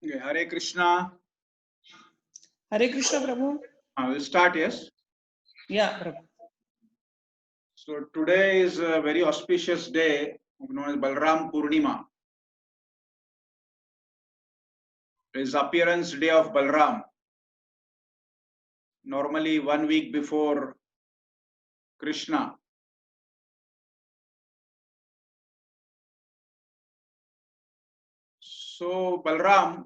Okay, Hare Krishna. Hare Krishna, Prabhu. We'll start, yes. Yeah, Prabhu. So today is a very auspicious day known as Balram Purnima. It is appearance day of Balram. Normally 1 week before Krishna. So Balram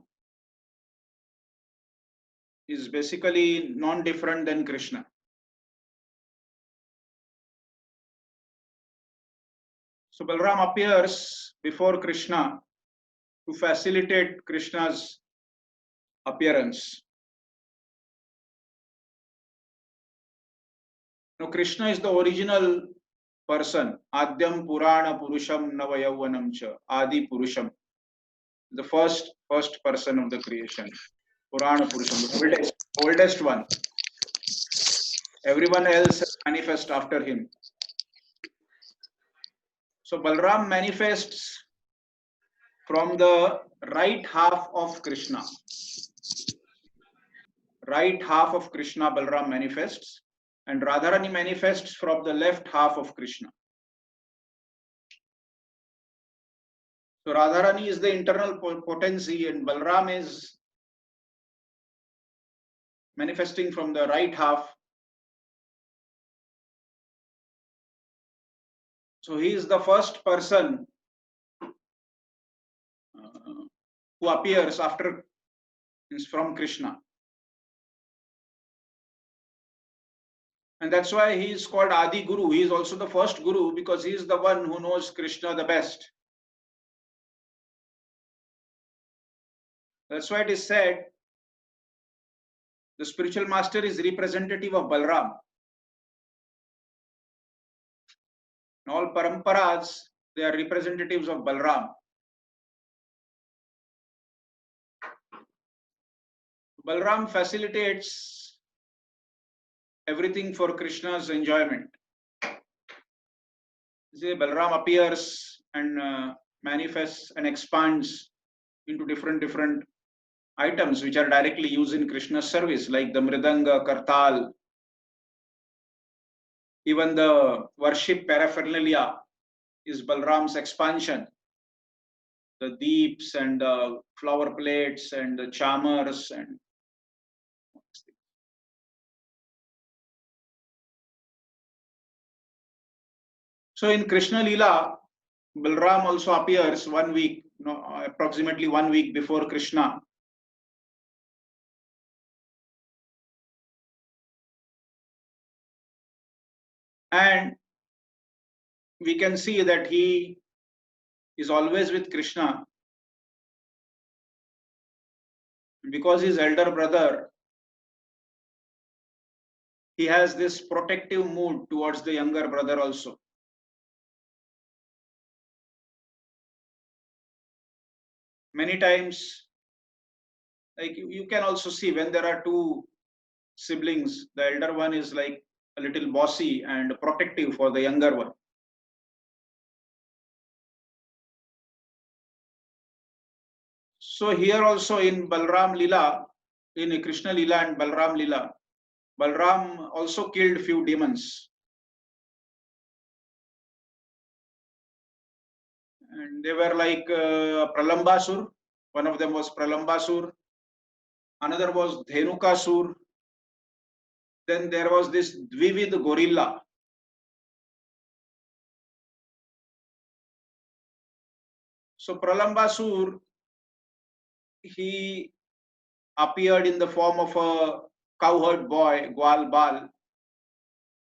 is basically non-different than Krishna. So Balram appears before Krishna to facilitate Krishna's appearance. Now Krishna is the original person. Adyam Purana Purusham Navayauvanam Cha. Adi Purusham. The first person of the creation. Purana Purusham, the oldest one. Everyone else manifests after him. So Balram manifests from the right half of Krishna. Right half of Krishna Balram manifests, and Radharani manifests from the left half of Krishna. So Radharani is the internal potency, and Balram is manifesting from the right half. So he is the first person who appears after from Krishna. And that's why he is called Adi Guru. He is also the first Guru because he is the one who knows Krishna the best. That's why it is said the spiritual master is representative of Balram. In all paramparas, they are representatives of Balram. Balram facilitates everything for Krishna's enjoyment. See, Balram appears and manifests and expands into different items which are directly used in Krishna's service, like the Mridanga, Kartal, even the worship paraphernalia is Balram's expansion. The deeps and the flower plates and the charmers and so in Krishna Leela, Balram also appears 1 week, approximately 1 week before Krishna. And we can see that he is always with Krishna because his elder brother, he has this protective mood towards the younger brother also. Many times, like you can also see when there are two siblings, the elder one is like a little bossy and protective for the younger one. So here also in Balram Leela, in Krishna Leela and Balram Leela, Balram also killed few demons. And they were like Pralambasur. One of them was Pralambasur. Another was Dhenukasur. Then there was this Dvivid gorilla. So Pralambasur, he appeared in the form of a cowherd boy, Gwal Bal,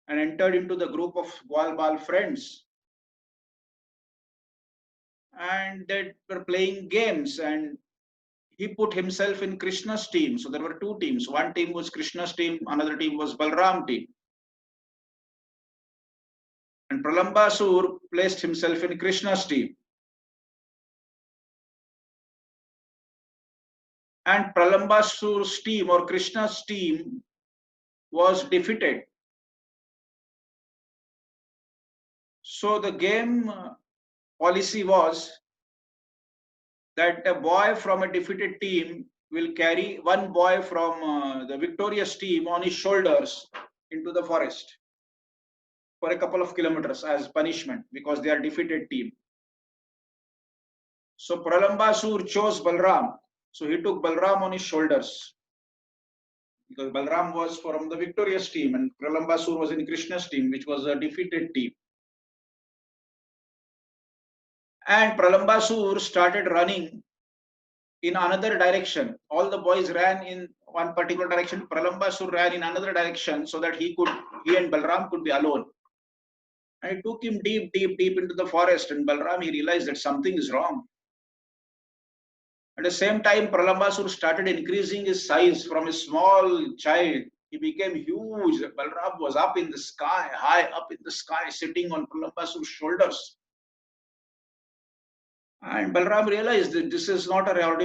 and entered into the group of Gwal Bal friends. And they were playing games, and he put himself in Krishna's team. So there were two teams. One team was Krishna's team, another team was Balram team. And Pralambasur placed himself in Krishna's team. And Pralambasur's team or Krishna's team was defeated. So the game policy was that a boy from a defeated team will carry one boy from the victorious team on his shoulders into the forest for a couple of kilometers as punishment because they are defeated team. So Pralambasur chose Balram. So he took Balram on his shoulders because Balram was from the victorious team and Pralambasur was in Krishna's team, which was a defeated team. And Pralambasur started running in another direction. All the boys ran in one particular direction. Pralambasur ran in another direction so that he and Balram could be alone. And it took him deep into the forest. And Balram, he realized that something is wrong. At the same time, Pralambasur started increasing his size from a small child. He became huge. Balram was up in the sky, high up in the sky, sitting on Pralambasur's shoulders. And Balram realized that this is not our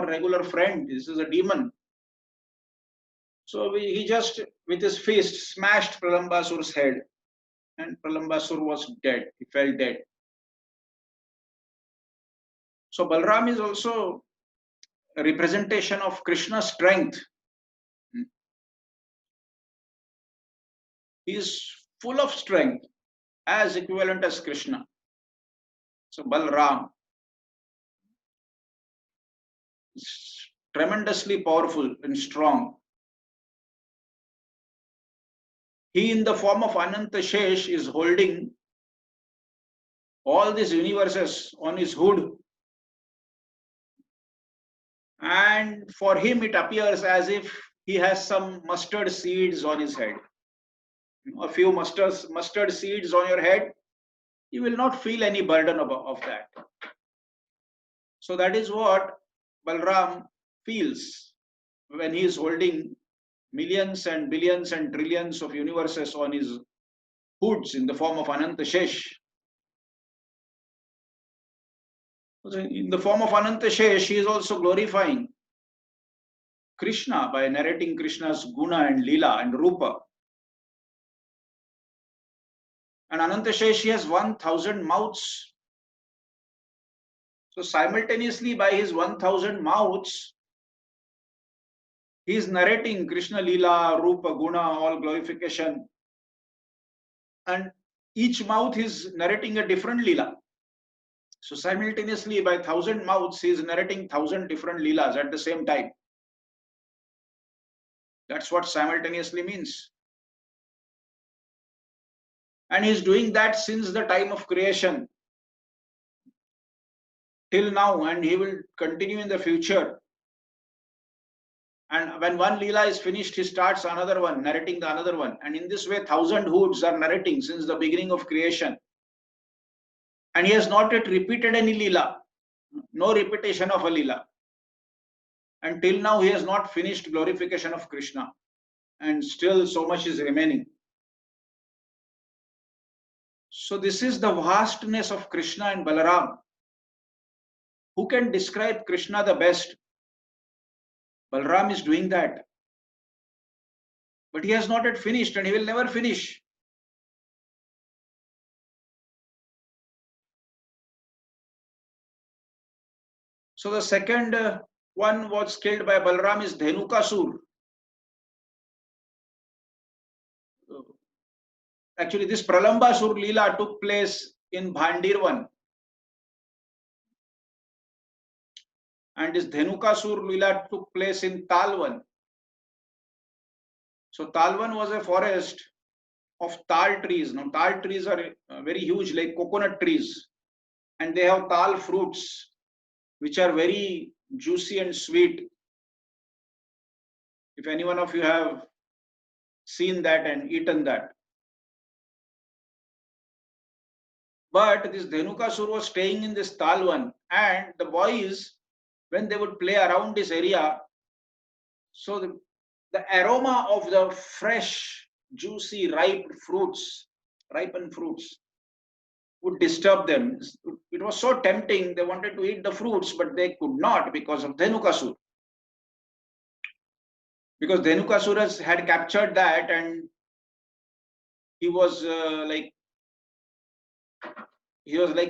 regular friend. This is a demon. So he just, with his fist, smashed Pralambasur's head. And Pralambasur was dead. He fell dead. So Balram is also a representation of Krishna's strength. He is full of strength, as equivalent as Krishna. So Balram is tremendously powerful and strong. He, in the form of Ananta Shesh, is holding all these universes on his hood. And for him, it appears as if he has some mustard seeds on his head. A few mustard seeds on your head, you will not feel any burden of that. So that is what Balram feels when he is holding millions and billions and trillions of universes on his hoods in the form of Ananta Shesh. In the form of Ananta Shesh, he is also glorifying Krishna by narrating Krishna's guna and lila and rupa. And Ananta Shesh, he has 1,000 mouths. So simultaneously by his 1,000 mouths, he is narrating Krishna lila, rupa, guna, all glorification. And each mouth is narrating a different lila. So simultaneously by 1,000 mouths, he is narrating 1,000 different leelas at the same time. That's what simultaneously means. And he is doing that since the time of creation till now, and he will continue in the future. And when one leela is finished, he starts another one, narrating the another one. And in this way, 1,000 hoods are narrating since the beginning of creation. And he has not yet repeated any leela, no repetition of a leela. Until now, he has not finished glorification of Krishna. And still so much is remaining. So this is the vastness of Krishna and Balaram. Who can describe Krishna the best? Balram is doing that. But he has not yet finished and he will never finish. So the second one was killed by Balram is Dhenukasur. Actually, this Pralambasur Leela took place in Bhandirvan. And this Dhenukasur Leela took place in Talvan. So Talvan was a forest of tal trees. Now tal trees are very huge, like coconut trees. And they have tal fruits, which are very juicy and sweet. If any one of you have seen that and eaten that. But this Dhenukasur was staying in this Talvan, and the boys, when they would play around this area, so the aroma of the fresh, juicy, ripened fruits would disturb them. It was so tempting, they wanted to eat the fruits, but they could not because of Dhenukasur. Because Dhenukasur had captured that, and he was like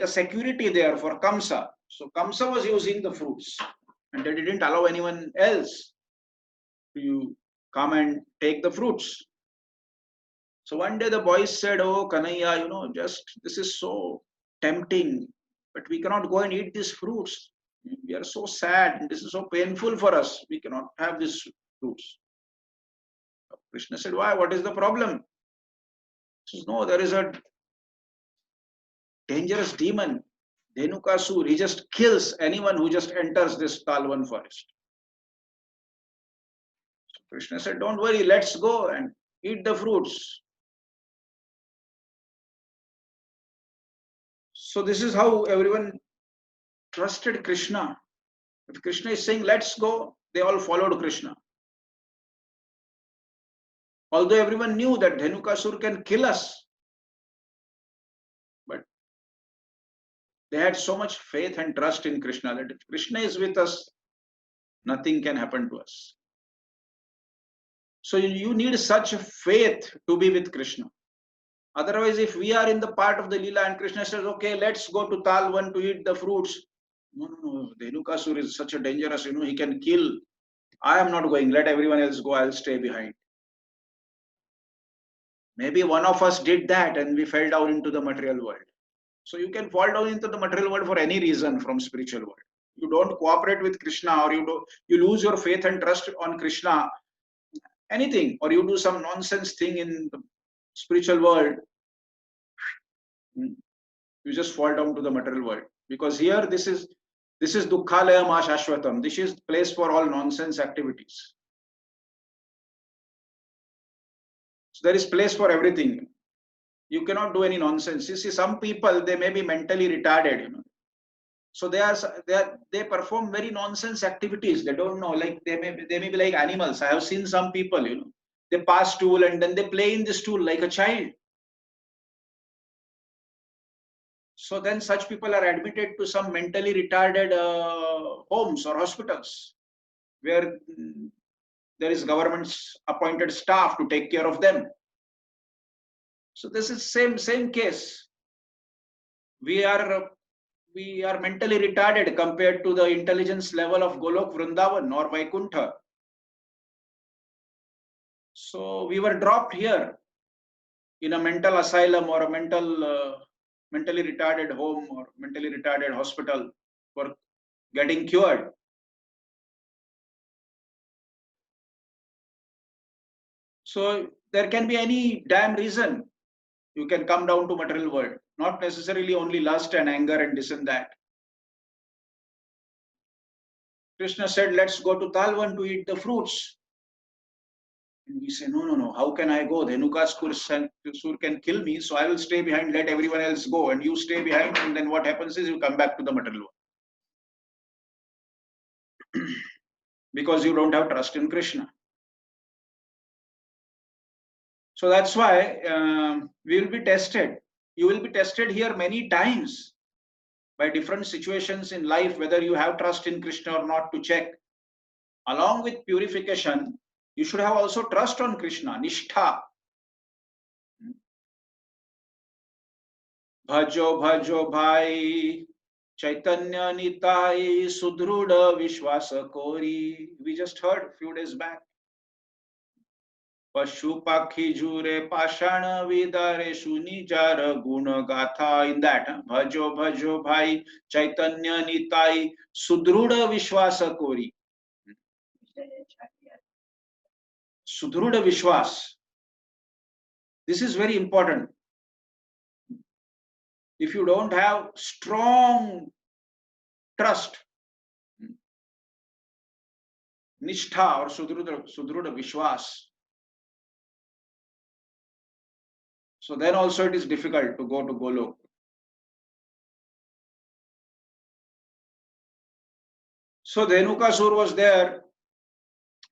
a security there for Kamsa. So Kamsa was using the fruits, and they didn't allow anyone else to come and take the fruits. So one day the boys said, "Oh, Kanaya, just this is so tempting, but we cannot go and eat these fruits. We are so sad, and this is so painful for us. We cannot have these fruits." Krishna said, "Why? What is the problem?" He says, "No, there is a dangerous demon, Dhenukasur. He just kills anyone who just enters this Talwan forest." So Krishna said, "Don't worry, let's go and eat the fruits." So this is how everyone trusted Krishna. If Krishna is saying, "Let's go," they all followed Krishna. Although everyone knew that Dhenukasur can kill us, but they had so much faith and trust in Krishna that if Krishna is with us, nothing can happen to us. So you need such faith to be with Krishna. Otherwise, if we are in the part of the Leela and Krishna says, "Okay, let's go to Talwan to eat the fruits." No. Dhenukasur is such a dangerous, he can kill. I am not going. Let everyone else go. I'll stay behind. Maybe one of us did that and we fell down into the material world. So you can fall down into the material world for any reason from spiritual world. You don't cooperate with Krishna, or you lose your faith and trust on Krishna, anything, or you do some nonsense thing in the spiritual world, you just fall down to the material world. Because here this is Dukkhalaya Ma Shashvatam. This is place for all nonsense activities. So there is place for everything. You cannot do any nonsense. You see, some people, they may be mentally retarded, So they perform very nonsense activities. They don't know, like they may be like animals. I have seen some people, they pass stool and then they play in the stool like a child. So then such people are admitted to some mentally retarded homes or hospitals where there is government's appointed staff to take care of them. So this is same case. We are mentally retarded compared to the intelligence level of Golok, Vrindavan or Vaikuntha. So we were dropped here in a mental asylum or a mentally retarded home or mentally retarded hospital for getting cured. So there can be any damn reason you can come down to material world, not necessarily only lust and anger and this and that. Krishna said, "Let's go to Talwan to eat the fruits." And we say, no, how can I go? Dhenukasur can kill me, so I will stay behind, let everyone else go, and you stay behind, and then what happens is you come back to the material world. Because you don't have trust in Krishna. So that's why we will be tested. You will be tested here many times by different situations in life, whether you have trust in Krishna or not, to check. Along with purification, you should have also trust on Krishna, nishtha. Bhajo bhajo bhai, Chaitanya Nitai, Sudruda Vishwasa Kori. We just heard a few days back. Pashu Pakhi Jure Pashana Vidare Sunijar Guna Gatha. In that, Bhajo bhajo bhai, Chaitanya Nitai, Sudruda Vishwasa Kori. Sudruda Vishwas. This is very important. If you don't have strong trust, nishtha or sudruda vishwas, so then also it is difficult to go to Golok. So Dhenukasur was there.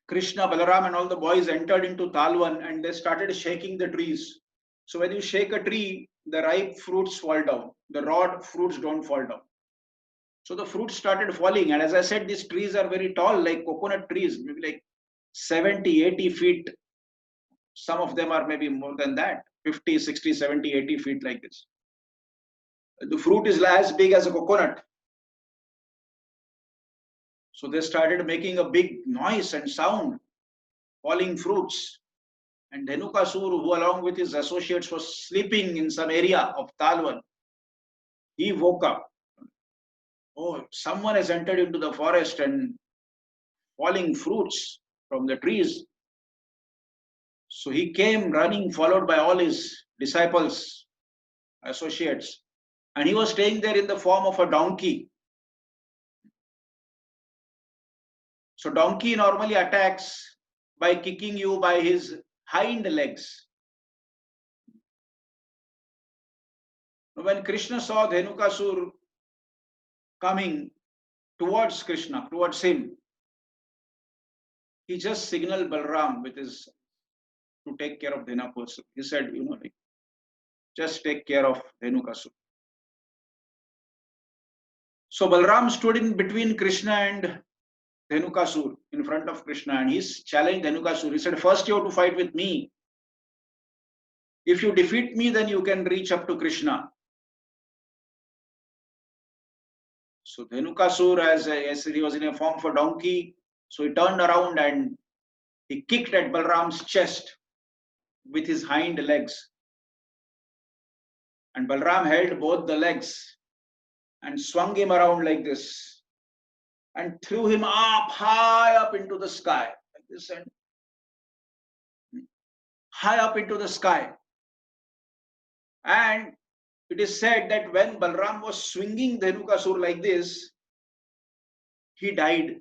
Krishna, Balaram and all the boys entered into Talwan and they started shaking the trees. So when you shake a tree, the ripe fruits fall down. The raw fruits don't fall down. So the fruits started falling. And as I said, these trees are very tall, like coconut trees, maybe like 70, 80 feet. Some of them are maybe more than that, 50, 60, 70, 80 feet like this. The fruit is as big as a coconut. So they started making a big noise and sound, falling fruits. And Dhenukasur, who along with his associates was sleeping in some area of Talwan, he woke up. Oh, someone has entered into the forest and falling fruits from the trees. So he came running, followed by all his disciples, associates, and he was staying there in the form of a donkey. So donkey normally attacks by kicking you by his hind legs. When Krishna saw Dhenukasur coming towards Krishna, towards him, he just signaled Balram with his to take care of Dhenukasur. He said, just take care of Dhenukasur. So Balram stood in between Krishna and Dhenukasur, in front of Krishna, and he challenged Dhenukasur. He said, first you have to fight with me. If you defeat me, then you can reach up to Krishna. So Dhenukasur, as he was in a form of a donkey, so he turned around and he kicked at Balram's chest with his hind legs. And Balram held both the legs and swung him around like this and threw him up, high up into the sky, like this, and high up into the sky. And it is said that when Balram was swinging Dhenukasur like this, he died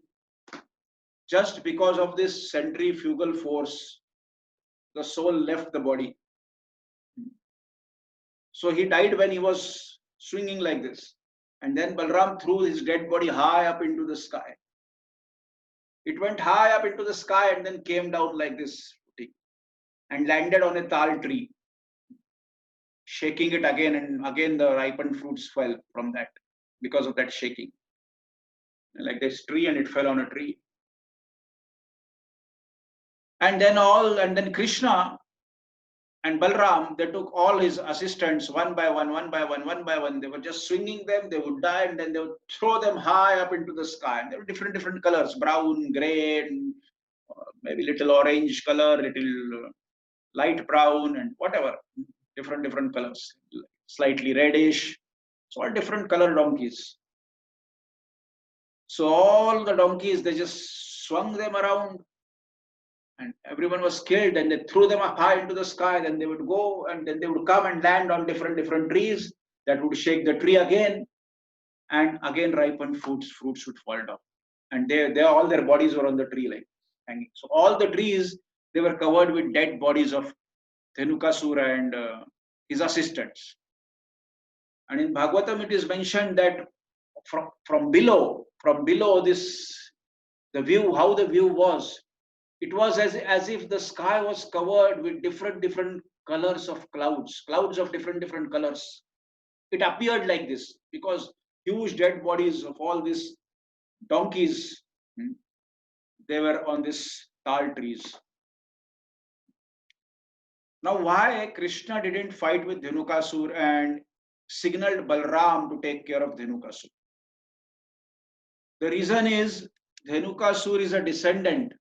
just because of this centrifugal force. The soul left the body. So he died when he was swinging like this. And then Balram threw his dead body high up into the sky. It went high up into the sky and then came down like this and landed on a tal tree, shaking it again, and again the ripened fruits fell from that because of that shaking. Like this tree, and it fell on a tree. And then Krishna and Balram, they took all his assistants one by one, one by one, one by one. They were just swinging them, they would die, and then they would throw them high up into the sky. And there were different colors, brown, gray, and maybe little orange color, little light brown, and whatever, different colors, slightly reddish. So all different color donkeys. So all the donkeys, they just swung them around, and everyone was killed, and they threw them up high into the sky. Then they would go, and then they would come and land on different trees that would shake the tree again, and again ripened fruits would fall down, and they all their bodies were on the tree like hanging. So all the trees, they were covered with dead bodies of Dhenukasur and his assistants. And in Bhagavatam, it is mentioned that from below this, the view, how the view was, it was as if the sky was covered with different colors of clouds of different colors. It appeared like this because huge dead bodies of all these donkeys, they were on these tal trees. Now, why Krishna didn't fight with Dhenukasur and signaled Balram to take care of Dhenukasur? The reason is Dhenukasur is a descendant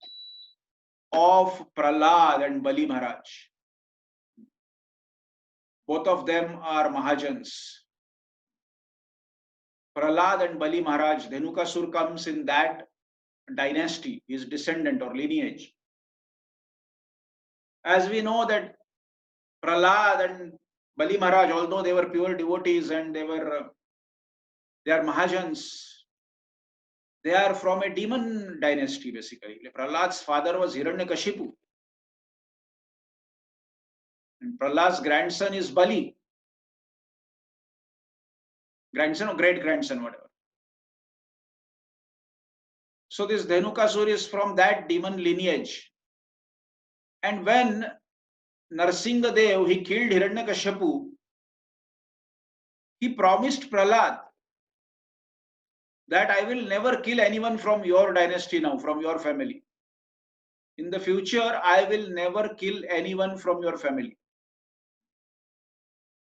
of Prahlad and Bali Maharaj. Both of them are Mahajans. Prahlad and Bali Maharaj, Dhenukasur comes in that dynasty, his descendant or lineage. As we know that Prahlad and Bali Maharaj, although they were pure devotees and they are Mahajans, they are from a demon dynasty basically. Prahlad's father was Hiranyakashipu, and Prahlad's grandson is Bali. Grandson or great grandson, whatever. So this Dhenukasur is from that demon lineage. And when Narsingadev, he killed Hiranyakashipu, he promised Prahlad that I will never kill anyone from your dynasty now, from your family. In the future, I will never kill anyone from your family.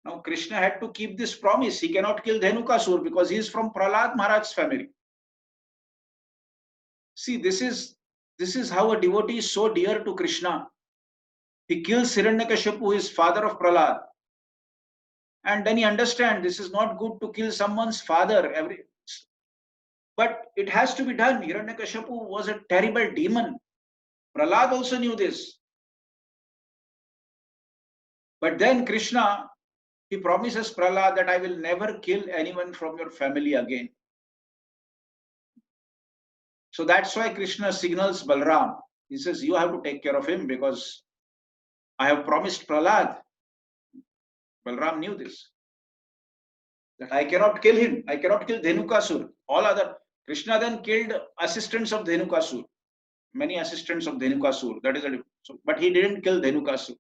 Now Krishna had to keep this promise. He cannot kill Dhenukasur because he is from Prahlad Maharaj's family. See, this is how a devotee is so dear to Krishna. He kills Hiranyakashipu, his father of Prahlad. And then he understands this is not good to kill someone's father. But it has to be done. Hiranyakashipu was a terrible demon. Prahlad also knew this. But then Krishna, he promises Prahlad that I will never kill anyone from your family again. So that's why Krishna signals Balram. He says, you have to take care of him because I have promised Prahlad. Balram knew this. That I cannot kill him. I cannot kill Dhenukasur. All other. Krishna then killed assistants of Dhenukasur. Many assistants of Dhenukasur. That is but he didn't kill Dhenukasur.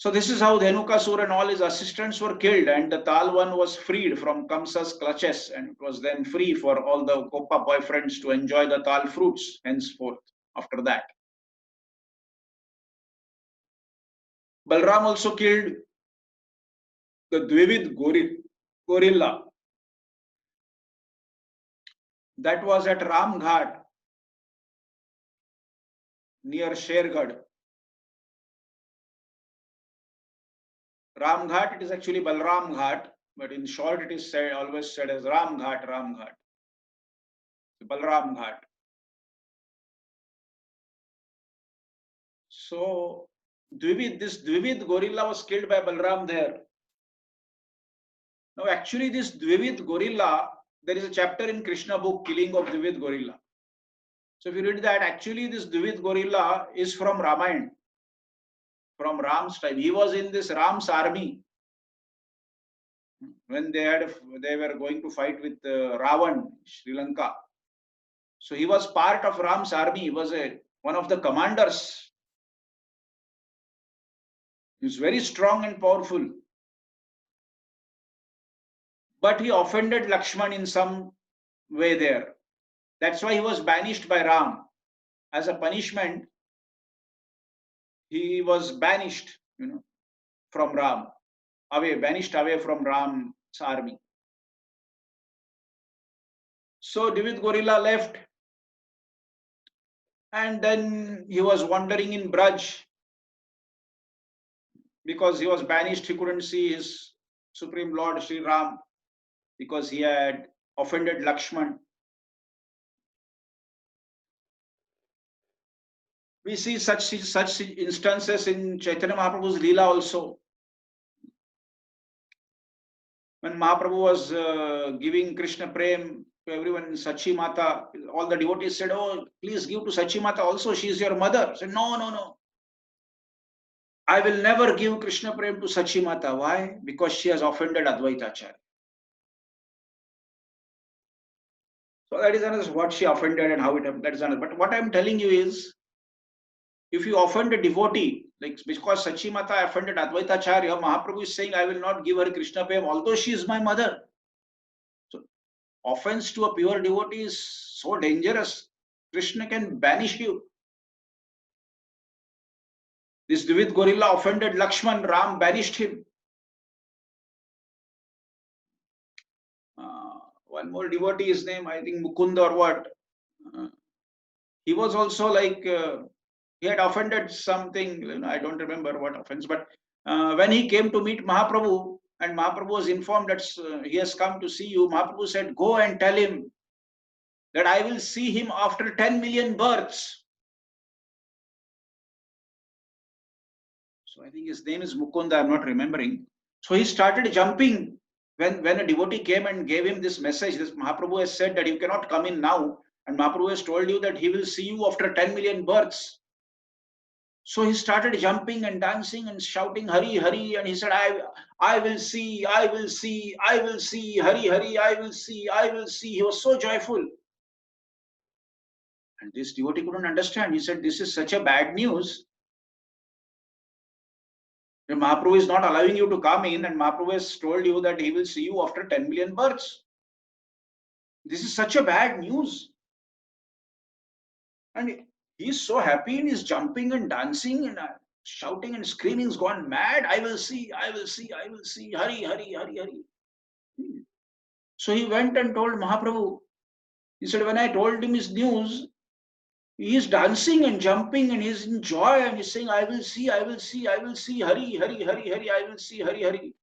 So this is how Dhenukasur and all his assistants were killed, and the Talwan was freed from Kamsa's clutches, and it was then free for all the Gopa boyfriends to enjoy the Tal fruits henceforth after that. Balram also killed the Dvivid gorilla. That was at Ramghat near Shergad. Ramghat, it is actually Balram Ghat, but in short it is always said as Ramghat. Balram Ghat. So this Dvivid gorilla was killed by Balram there. Now actually this Dvivid gorilla, there is a chapter in Krishna book, Killing of Dvivid gorilla. So if you read that, actually this Dvivid gorilla is from Ramayana, from Ram's time. He was in this Ram's army when they were going to fight with Ravan, Sri Lanka. So he was part of Ram's army. He was one of the commanders. He was very strong and powerful. But he offended Lakshman in some way there. That's why he was banished by Ram. As a punishment, he was banished, from Ram, banished away from Ram's army. So Dvivid gorilla left, and then he was wandering in Braj. Because he was banished, he couldn't see his Supreme Lord Sri Ram because he had offended Lakshman. We see such instances in Chaitanya Mahaprabhu's Leela also. When Mahaprabhu was giving Krishna Prem to everyone in Sachi Mata, all the devotees said, oh, please give to Sachi Mata also, she is your mother. Said, no. I will never give Krishna Prem to Sachi Mata. Why? Because she has offended Advaita Acharya. So that is another what she offended and how it happened. That is another. But what I am telling you is, if you offend a devotee, like because Sachi Mata offended Advaita Acharya, Mahaprabhu is saying, I will not give her Krishna Prem, although she is my mother. So offense to a pure devotee is so dangerous. Krishna can banish you. This Dvivid gorilla offended Lakshman, Ram banished him. One more devotee, his name, I think Mukunda or what. He was also like, he had offended something, I don't remember what offense, but when he came to meet Mahaprabhu, and Mahaprabhu was informed that he has come to see you, Mahaprabhu said, go and tell him that I will see him after 10 million births. So I think his name is Mukunda, I'm not remembering. So he started jumping when a devotee came and gave him this message. This Mahaprabhu has said that you cannot come in now, and Mahaprabhu has told you that he will see you after 10 million births. So he started jumping and dancing and shouting, Hari, Hari, and he said, I will see, I will see, I will see, Hari, Hari, I will see, I will see. He was so joyful. And this devotee couldn't understand. He said, this is such a bad news. Mahaprabhu is not allowing you to come in, and Mahaprabhu has told you that he will see you after 10 million births. This is such a bad news. And he's so happy and he's jumping and dancing and shouting and screaming. He's gone mad. I will see, I will see, I will see. Hari, Hari, Hari, Hari. So he went and told Mahaprabhu He said, when I told him his news, he is dancing and jumping and he's in joy and he's saying, I will see, I will see, I will see, Hari, Hari, Hari, Hari, I will see, Hari, Hari.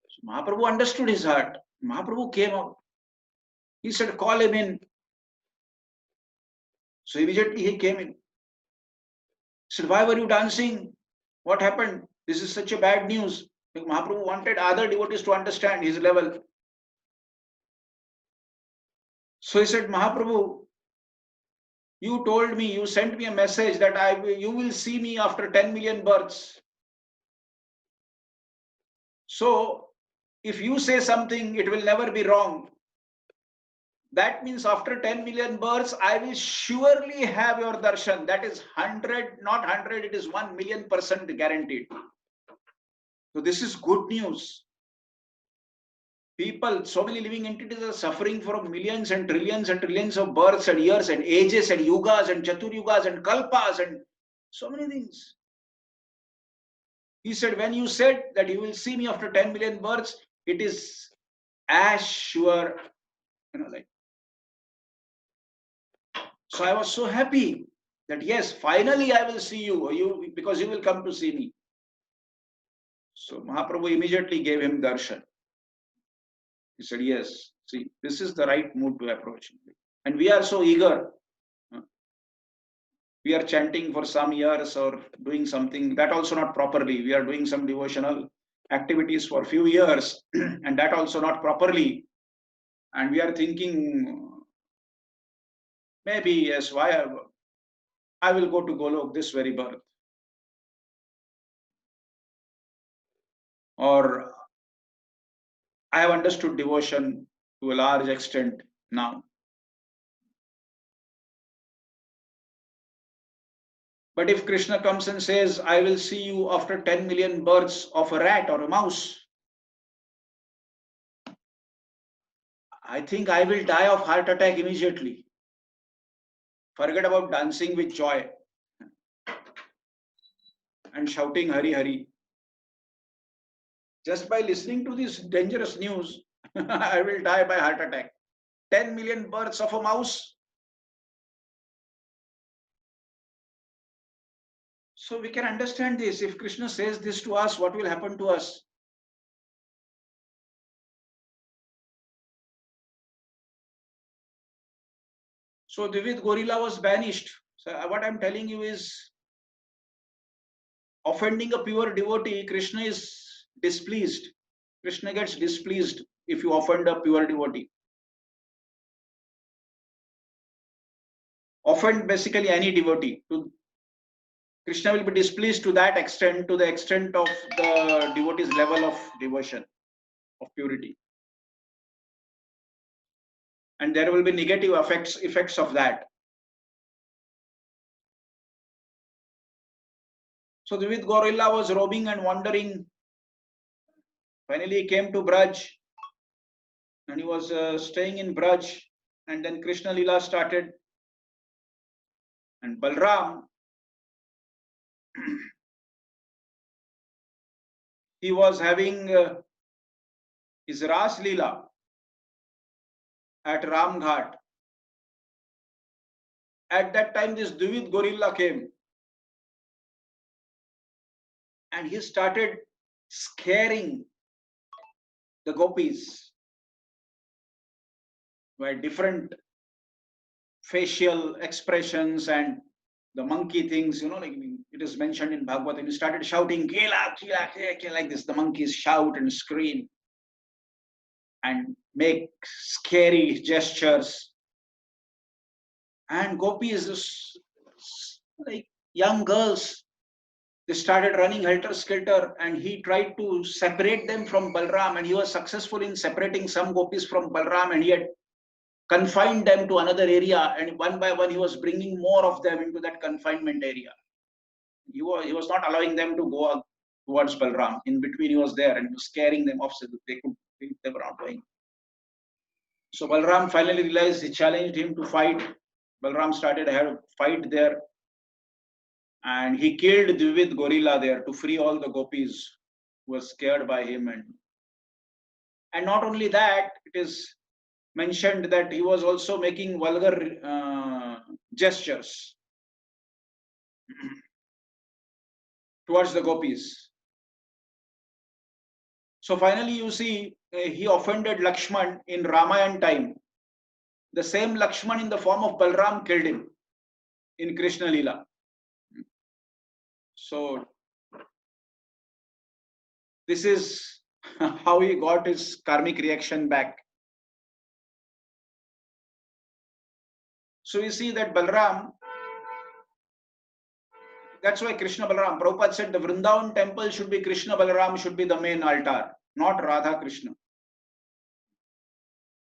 So Mahaprabhu understood his heart. Mahaprabhu came out. He said, call him in. So immediately he came in. He said, why were you dancing? What happened? This is such a bad news. Mahaprabhu wanted other devotees to understand his level. So he said, Mahaprabhu, you told me, you sent me a message that you will see me after 10 million births. So if you say something, it will never be wrong. That means after 10 million births, I will surely have your darshan. That is 100, not 100, it is 1,000,000% guaranteed. So this is good news. People, so many living entities are suffering from millions and trillions of births and years and ages and yugas and chaturyugas and kalpas and so many things. He said, when you said that you will see me after 10 million births, it is as sure, like. So I was so happy that yes, finally I will see you, because you will come to see me. So Mahaprabhu immediately gave him darshan. He said, yes, see, this is the right mood to approach. And we are so eager. We are chanting for some years or doing something, that also not properly. We are doing some devotional activities for a few years and that also not properly. And we are thinking, maybe, yes, why I will go to Golok this very birth. Or I have understood devotion to a large extent now. But if Krishna comes and says, I will see you after 10 million births of a rat or a mouse, I think I will die of heart attack immediately. Forget about dancing with joy and shouting Hari Hari. Just by listening to this dangerous news, I will die by heart attack. 10 million births of a mouse. So we can understand this. If Krishna says this to us, what will happen to us? So Dvivid Gorilla was banished. So what I'm telling you is, offending a pure devotee, Krishna is displeased. Krishna gets displeased if you offend a pure devotee. Offend basically any devotee. Krishna will be displeased to that extent, to the extent of the devotee's level of devotion, of purity. And there will be negative effects of that. So Dvivid Gorilla was roaming and wandering. Finally he came to Braj and he was staying in Braj, and then Krishna Lila started. And Balram, he was having his Ras Lila at Ramghat. At that time, this Dvivid Gorilla came and he started scaring the gopis by different facial expressions and the monkey things, like it is mentioned in Bhagavad. And he started shouting, Kela, Kela, Kela, like this. The monkeys shout and scream and make scary gestures. And gopis, like young girls, they started running helter-skelter, and he tried to separate them from Balram, and he was successful in separating some gopis from Balram, and he had confined them to another area, and one by one he was bringing more of them into that confinement area. He was not allowing them to go towards Balram. In between he was there and he was scaring them off so that they were not going. So Balram finally realized, he challenged him to fight. Balram started a fight there, and he killed Dvivid Gorilla there to free all the gopis who were scared by him. And not only that, it is mentioned that he was also making vulgar gestures towards the gopis. So finally, you see, he offended Lakshman in Ramayana time. The same Lakshman in the form of Balram killed him in Krishna Leela. So this is how he got his karmic reaction back. So you see that Balram, that's why Krishna Balaram, Prabhupada said the Vrindavan temple should be Krishna Balaram, should be the main altar, not Radha Krishna.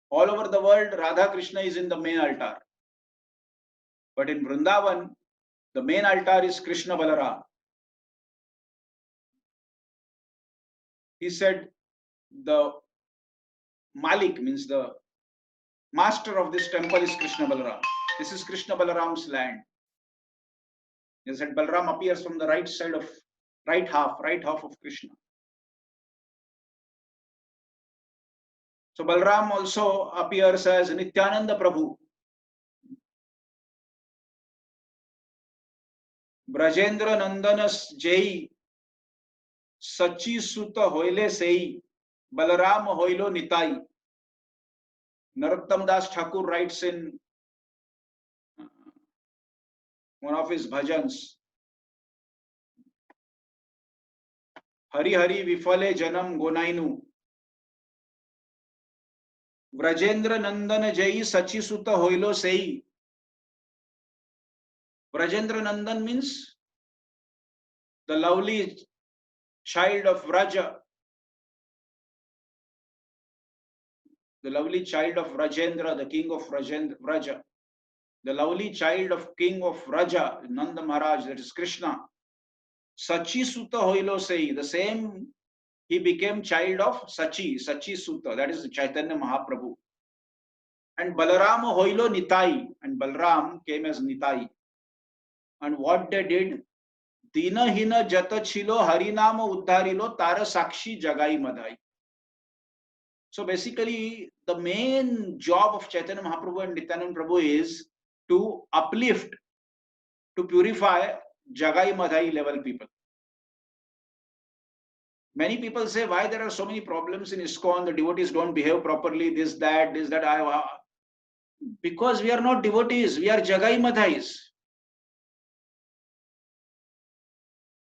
All over the world, Radha Krishna is in the main altar. But in Vrindavan, the main altar is Krishna Balaram. He said the Malik, means the master of this temple, is Krishna Balaram. This is Krishna Balaram's land. He said Balaram appears from the right side of right half of Krishna. So Balaram also appears as Nityananda Prabhu. Brajendra Nandanas Jai Sachi Suta Hoile Sei Balaram Hoilo Nitai. Narottam Das Thakur writes in one of his bhajans, Hari Hari Vifale Janam Gonainu Brajendra Nandan Jai Sachi Suta Hoilo Sei. Brajendra Nandan means the lovely child of Vraja, the lovely child of Rajendra, the king of Vraja, the lovely child of king of Vraja, Nanda Maharaj, that is Krishna. Sachi Suta Hoilo Sei, the same, he became child of Sachi Suta, that is Chaitanya Mahaprabhu. And Balaram Hoilo Nitai, and Balaram came as Nitai. And what they did, Dina Hina Jata Chilo Harinama Uddharilo Tara Sakshi Jagai Madhai. So basically, the main job of Chaitanya Mahaprabhu and Nityananda Prabhu is to uplift, to purify Jagai Madhai level people. Many people say, why there are so many problems in ISKCON, the devotees don't behave properly, this, that. Because we are not devotees, we are Jagai Madhais.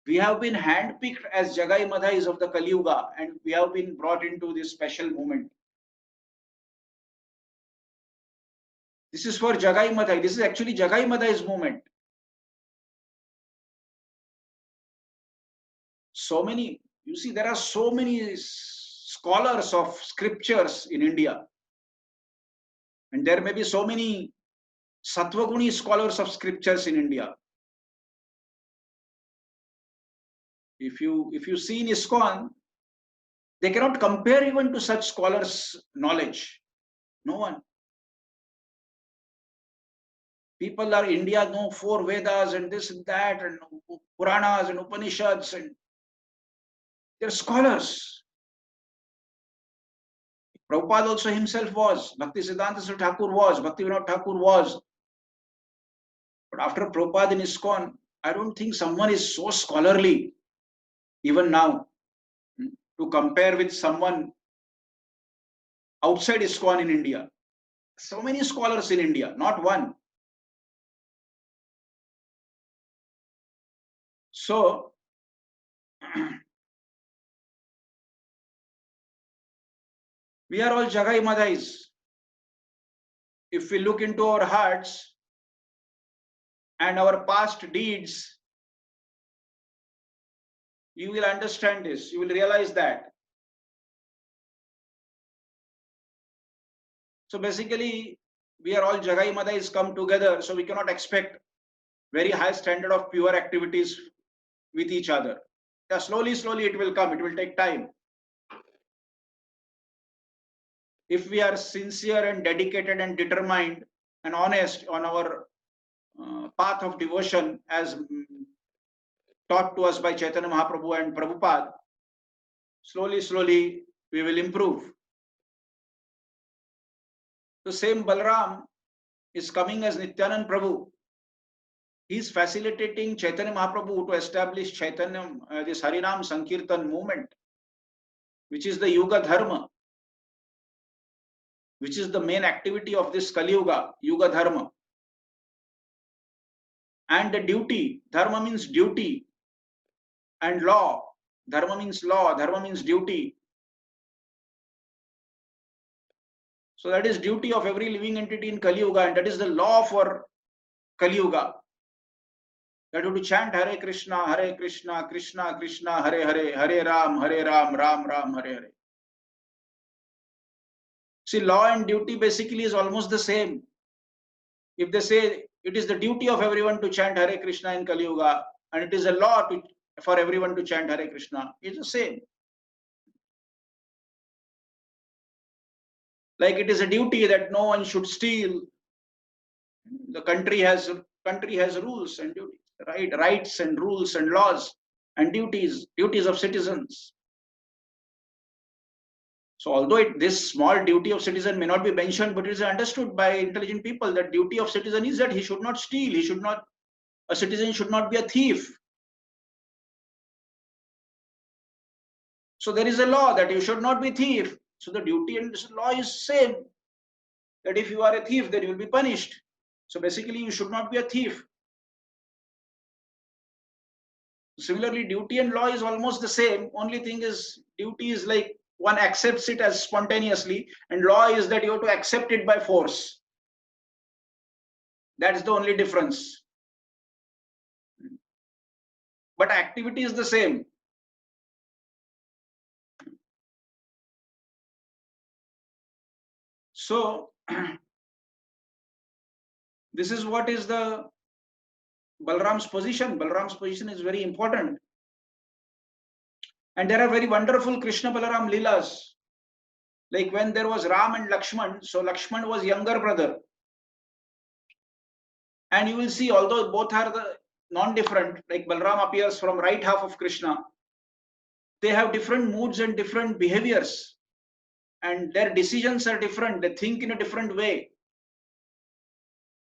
We have been handpicked as Jagai Madhais of the Kali Yuga, and we have been brought into this special movement. This is for Jagai Madhai. This is actually Jagai Madhai's movement. So many, you see, there are so many scholars of scriptures in India. And there may be so many Sattvaguni scholars of scriptures in India. If you see in ISKCON, they cannot compare even to such scholars' knowledge. No one. People are India know 4 Vedas and this and that and Puranas and Upanishads, and they're scholars. Prabhupada also himself was. Bhakti Siddhanta Thakur was. Bhakti Vinod Thakur was. But after Prabhupada in ISKCON, I don't think someone is so scholarly even now to compare with someone outside ISKCON in India. So many scholars in India, not one. So, we are all Jagai Madhais. If we look into our hearts and our past deeds, you will understand this. You will realize that. So basically, we are all Jagai Madhais come together, so we cannot expect very high standard of pure activities with each other. Yeah, slowly it will come. It will take time. If we are sincere and dedicated and determined and honest on our path of devotion as taught to us by Chaitanya Mahaprabhu and Prabhupada, slowly we will improve. The same Balram is coming as Nityanand Prabhu. He is facilitating Chaitanya Mahaprabhu to establish Chaitanya, this Harinam Sankirtan movement, which is the Yuga Dharma, which is the main activity of this Kali Yuga, Yuga Dharma. And the duty, Dharma means duty, and law, Dharma means law, Dharma means duty. So that is duty of every living entity in Kali Yuga, and that is the law for Kali Yuga. That you to chant Hare Krishna, Krishna Krishna, Hare Hare, Hare Ram, Ram Ram, Hare Hare. See, law and duty basically is almost the same. If they say it is the duty of everyone to chant Hare Krishna in Kali Yuga, and it is a law for everyone to chant Hare Krishna, it's the same. Like it is a duty that no one should steal. The country has rules and duties, right? Rights and rules and laws and duties of citizens. So although this small duty of citizen may not be mentioned, but it is understood by intelligent people that duty of citizen is that he should not steal, a citizen should not be a thief. So there is a law that you should not be thief. So the duty and this law is same, that if you are a thief, then you will be punished. So basically you should not be a thief. Similarly, duty and law is almost the same. Only thing is, duty is like one accepts it as spontaneously, and law is that you have to accept it by force. That is the only difference. But activity is the same. So this is what is the Balram's position. Balram's position is very important. And there are very wonderful Krishna Balaram Leelas. Like when there was Ram and Lakshman, so Lakshman was younger brother. And you will see, although both are the non-different, like Balram appears from right half of Krishna, they have different moods and different behaviors. And their decisions are different. They think in a different way.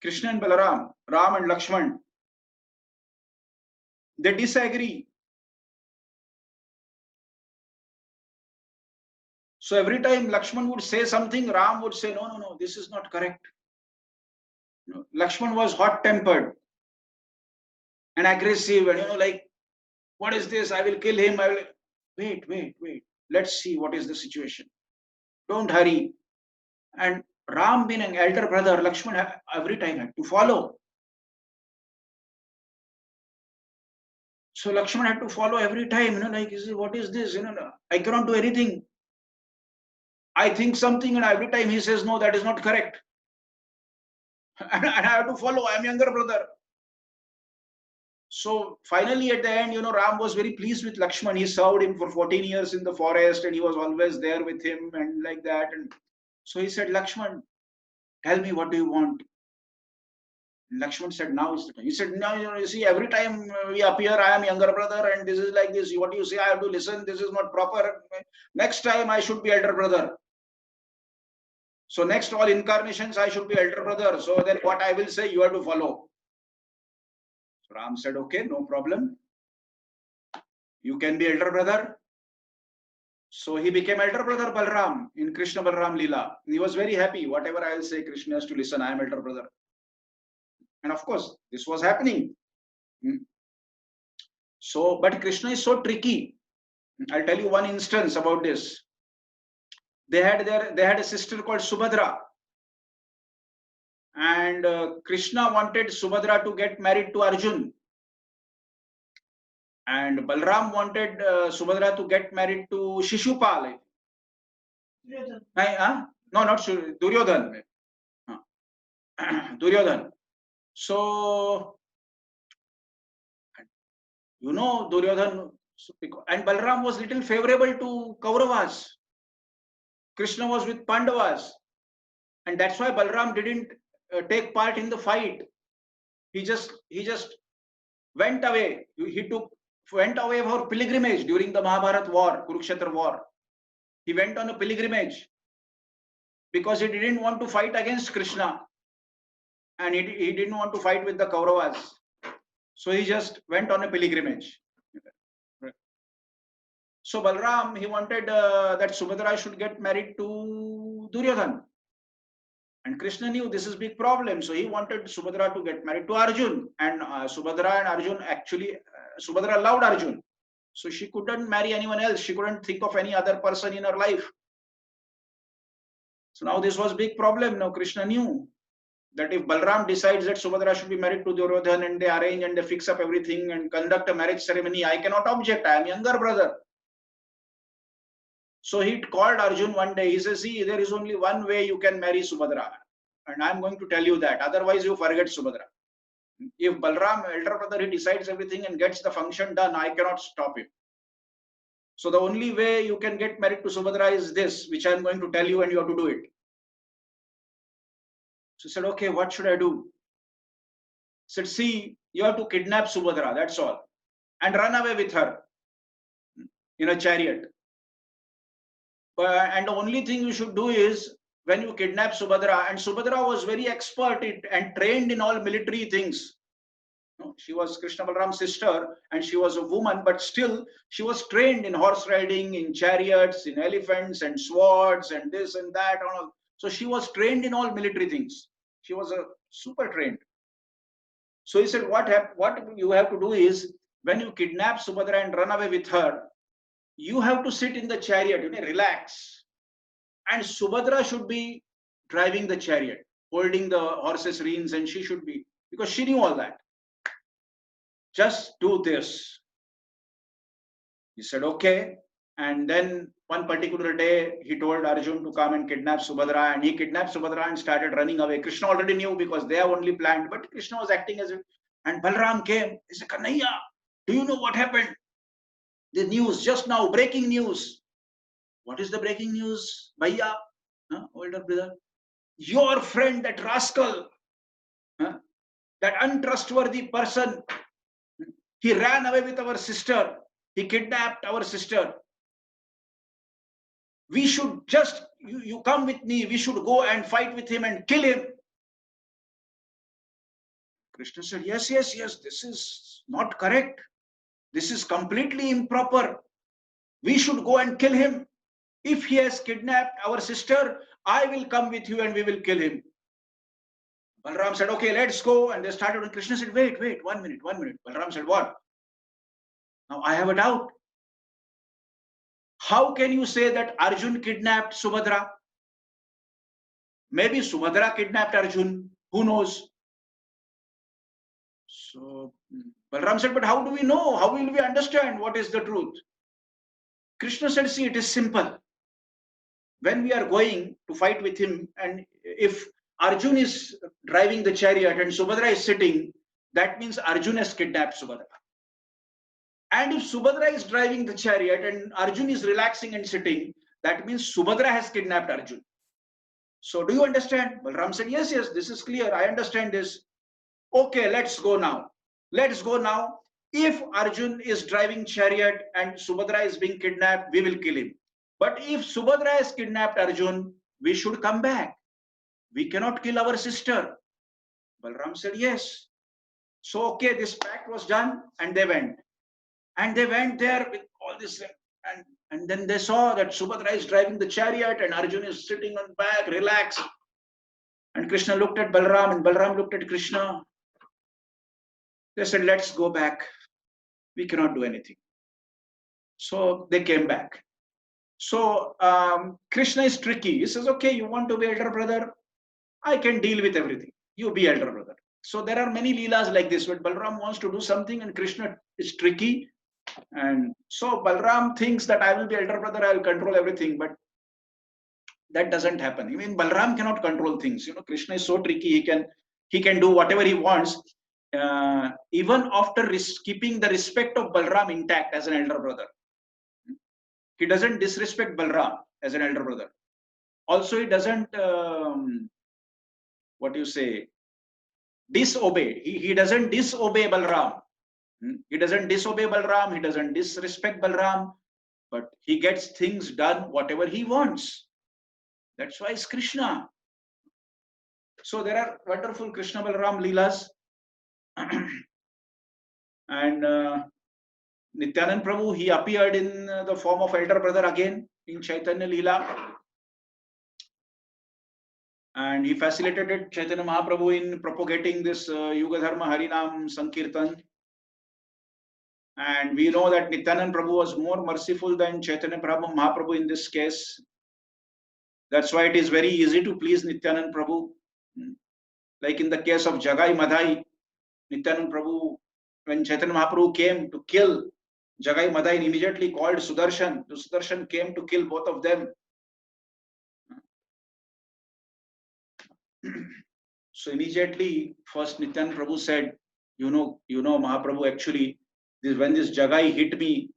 Krishna and Balaram, Ram and Lakshman, they disagree. So every time Lakshman would say something, Ram would say, no, this is not correct. Lakshman was hot-tempered and aggressive, and like, what is this? I will kill him. I will. Wait. Let's see what is the situation. Don't hurry. And Ram, being an elder brother, Lakshman every time had to follow. So Lakshman had to follow every time. Like, what is this? I cannot do anything. I think something, and every time he says, no, that is not correct. And I have to follow. I am younger brother. So finally, at the end, Ram was very pleased with Lakshman. He served him for 14 years in the forest, and he was always there with him, and like that. And so he said, Lakshman, tell me, what do you want? And Lakshman said, now is the time. He said, no, you see, every time we appear, I am younger brother, and this is like this. What you say, I have to listen. This is not proper. Next time, I should be elder brother. So next all incarnations, I should be elder brother. So then what I will say, you have to follow. So Ram said, okay, no problem. You can be elder brother. So he became elder brother Balram in Krishna Balram Leela. He was very happy. Whatever I will say, Krishna has to listen. I am elder brother. And of course, this was happening. So, but Krishna is so tricky. I'll tell you one instance about this. They had a sister called Subhadra. And Krishna wanted Subhadra to get married to Arjun. And Balram wanted Subhadra to get married to Shishupal. No, not Duryodhan. Duryodhan. So, Duryodhan, and Balram was little favorable to Kauravas. Krishna was with Pandavas. And that's why Balram didn't take part in the fight. He just went away. He went away for pilgrimage during the Mahabharat war, Kurukshetra war. He went on a pilgrimage. because he didn't want to fight against Krishna, and he didn't want to fight with the Kauravas. So he just went on a pilgrimage. So Balram, he wanted that Subhadra should get married to Duryodhan. And Krishna knew this is big problem. So he wanted Subhadra to get married to Arjun. And Subhadra and Arjun actually, Subhadra loved Arjun. So she couldn't marry anyone else. She couldn't think of any other person in her life. So now this was big problem. Now Krishna knew that if Balram decides that Subhadra should be married to Duryodhan and they arrange and they fix up everything and conduct a marriage ceremony, I cannot object. I am younger brother. So he called Arjun one day. He says, see, there is only one way you can marry Subhadra. And I am going to tell you that. Otherwise, you forget Subhadra. If Balram, elder brother, he decides everything and gets the function done, I cannot stop him. So the only way you can get married to Subhadra is this, which I am going to tell you, and you have to do it. So he said, okay, what should I do? He said, see, you have to kidnap Subhadra, that's all. And run away with her in a chariot. And the only thing you should do is, when you kidnap Subhadra, and Subhadra was very expert and trained in all military things. She was Krishna Balram's sister and she was a woman, but still she was trained in horse riding, in chariots, in elephants and swords and this and that. So she was trained in all military things. She was a super trained. So he said, what you have to do is, when you kidnap Subhadra and run away with her, you have to sit in the chariot, relax. And Subhadra should be driving the chariot, holding the horse's reins, and she should be, because she knew all that. Just do this. He said, okay. And then one particular day, he told Arjun to come and kidnap Subhadra, and he kidnapped Subhadra and started running away. Krishna already knew because they have only planned, but Krishna was acting as if. And Balram came. He said, Kanhaiya, do you know what happened? The news just now, breaking news. What is the breaking news, Bhaiya? Older brother. Your friend, that rascal, that untrustworthy person, he ran away with our sister. He kidnapped our sister. We should just, you come with me. We should go and fight with him and kill him. Krishna said, yes, yes, yes. This is not correct. This is completely improper. We should go and kill him. If he has kidnapped our sister, I will come with you and we will kill him. Balram said, okay, let's go. And they started. And Krishna said, wait, 1 minute. Balram said, what? Now I have a doubt. How can you say that Arjun kidnapped Subhadra? Maybe Subhadra kidnapped Arjun. Who knows? So Balram said, but how do we know? How will we understand what is the truth? Krishna said, see, it is simple. When we are going to fight with him, and if Arjun is driving the chariot and Subhadra is sitting, that means Arjun has kidnapped Subhadra. And if Subhadra is driving the chariot and Arjun is relaxing and sitting, that means Subhadra has kidnapped Arjun. So do you understand? Balram said, yes, this is clear. I understand this. Okay, let's go now. If Arjun is driving chariot and Subhadra is being kidnapped, we will kill him. But if Subhadra has kidnapped Arjun, we should come back. We cannot kill our sister. Balram said, yes. So, okay, this pact was done and they went. And they went there with all this. And then they saw that Subhadra is driving the chariot and Arjun is sitting on back, relaxed. And Krishna looked at Balram and Balram looked at Krishna. They said, let's go back. We cannot do anything. So they came back. So Krishna is tricky. He says, okay, you want to be elder brother? I can deal with everything. You be elder brother. So there are many leelas like this, where Balram wants to do something and Krishna is tricky. And so Balram thinks that I will be elder brother, I will control everything, but that doesn't happen. I mean, Balram cannot control things. Krishna is so tricky, he can do whatever he wants, even after keeping the respect of Balram intact as an elder brother. He doesn't disrespect Balram as an elder brother. Also, he doesn't, disobey. He doesn't disobey Balram. He doesn't disobey Balram. He doesn't disrespect Balram. But he gets things done whatever he wants. That's why it's Krishna. So there are wonderful Krishna Balaram Leelas. And Nityanand Prabhu, he appeared in the form of elder brother again in Chaitanya Leela. And he facilitated Chaitanya Mahaprabhu in propagating this Yuga Dharma Harinam Sankirtan. And we know that Nityanand Prabhu was more merciful than Chaitanya Mahaprabhu in this case. That's why it is very easy to please Nityanand Prabhu. Like in the case of Jagai Madhai, Nityanand Prabhu, when Chaitanya Mahaprabhu came to kill Jagai Madhai, immediately called Sudarshan. The Sudarshan came to kill both of them. So immediately, first Nityanand Prabhu said, you know, Mahaprabhu, actually, when this Jagai hit me,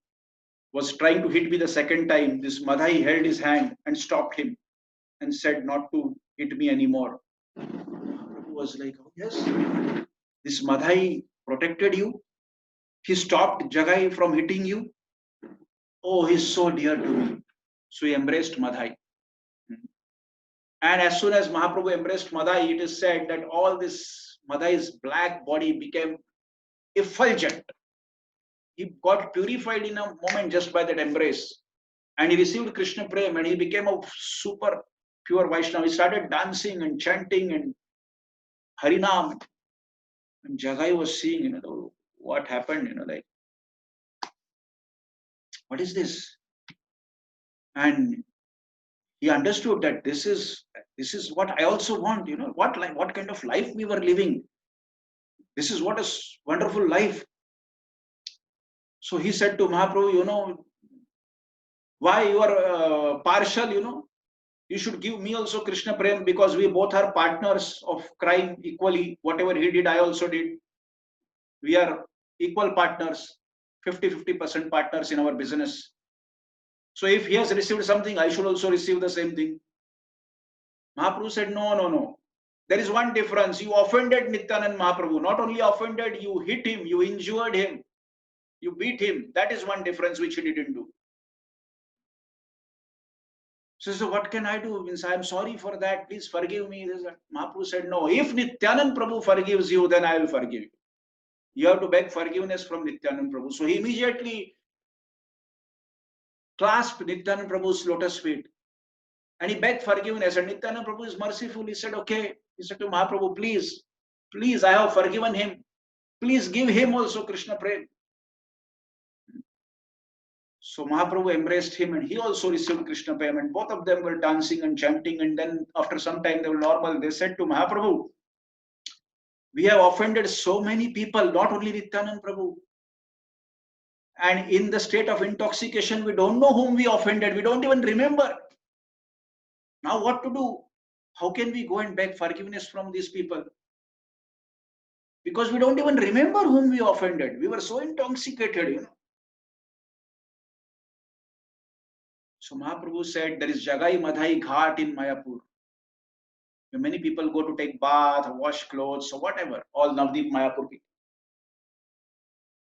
was trying to hit me the second time, this Madhai held his hand and stopped him and said not to hit me anymore. Mahaprabhu was like, oh yes, this Madhai protected you. He stopped Jagai from hitting you. Oh, he's so dear to me. So he embraced Madhai. And as soon as Mahaprabhu embraced Madhai, it is said that all this Madhai's black body became effulgent. He got purified in a moment just by that embrace. And he received Krishna Prem and he became a super pure Vaishnava. He started dancing and chanting and Harinam. And Jagai was seeing, what happened, like, what is this? And he understood that this is what I also want, what kind of life we were living. This is what is wonderful life. So he said to Mahaprabhu, why you are partial, you should give me also Krishna Prem, because we both are partners of crime equally. Whatever he did, I also did. We are equal partners, 50% partners in our business. So if he has received something, I should also receive the same thing. Mahaprabhu said, no. There is one difference. You offended Nityanand Mahaprabhu. Not only offended, you hit him, you injured him, you beat him. That is one difference which he didn't do. So what can I do? Means I am sorry for that. Please forgive me. Mahaprabhu said, no. If Nityanand Prabhu forgives you, then I will forgive you. You have to beg forgiveness from Nityanand Prabhu. So he immediately clasped Nityanand Prabhu's lotus feet and he begged forgiveness. And Nityanand Prabhu is merciful. He said, okay. He said to Mahaprabhu, please, I have forgiven him. Please give him also Krishna Prem. So Mahaprabhu embraced him and he also received Krishna Prem, and both of them were dancing and chanting, and then after some time they were normal. They said to Mahaprabhu, we have offended so many people, not only Nityanand Prabhu. And in the state of intoxication, we don't know whom we offended. We don't even remember. Now what to do? How can we go and beg forgiveness from these people? Because we don't even remember whom we offended. We were so intoxicated, So Mahaprabhu said, there is Jagai Madhai Ghat in Mayapur. Many people go to take bath, wash clothes, or whatever, all Navdeep Mayapur people.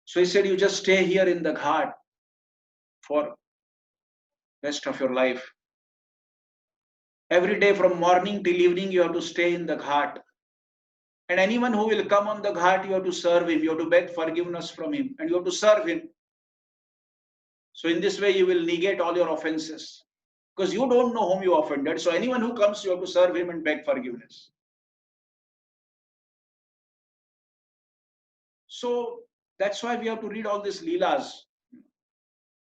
So he said, you just stay here in the Ghat for rest of your life. Every day from morning till evening, you have to stay in the Ghat. And anyone who will come on the Ghat, you have to serve him. You have to beg forgiveness from him. And you have to serve him. So in this way, you will negate all your offenses. Because you don't know whom you offended. So anyone who comes, you have to serve him and beg forgiveness. So that's why we have to read all these Leelas.